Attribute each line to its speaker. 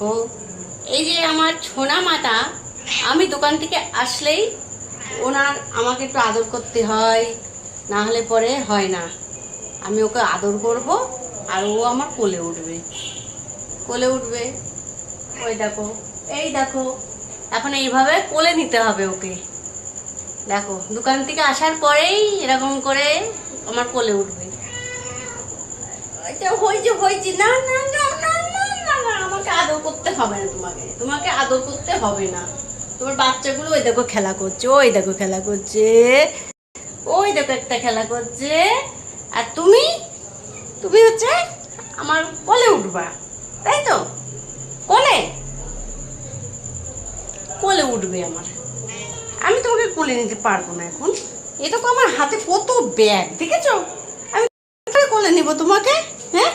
Speaker 1: দেখো, এই যে আমার ছোনা মাটা, আমি দোকান থেকে আসলেই আমাকে একটু আদর করতে হয়, না হলে পরে হয় না। আমি ওকে আদর করব আর ও আমার কোলে উঠবে, কোলে উঠবে। ওই দেখো, এই দেখো, এখন এইভাবে কোলে নিতে হবে ওকে। দেখো, দোকান থেকে আসার পরেই এরকম করে আমার কোলে উঠবে। হয়েছে, না না না না না না, আমাকে আদর করতে হবে না, তোমাকে আদর করতে হবে না। তোমার বাচ্চাগুলো ওই দেখো খেলা করছে, ওই দেখো খেলা করছে, ওই দেখো একটা খেলা করছে। আর তুমি তুমি হচ্ছে আমার কোলে উঠবা, তাই তো? কোলে কোলে উঠবে আমার। আমি তোমাকে কোলে নিতে পারবো না এখন। এটা তো আমার হাতে কত ব্যাগ, দেখেছো? আমি কোলে নিব তোমাকে? হ্যাঁ,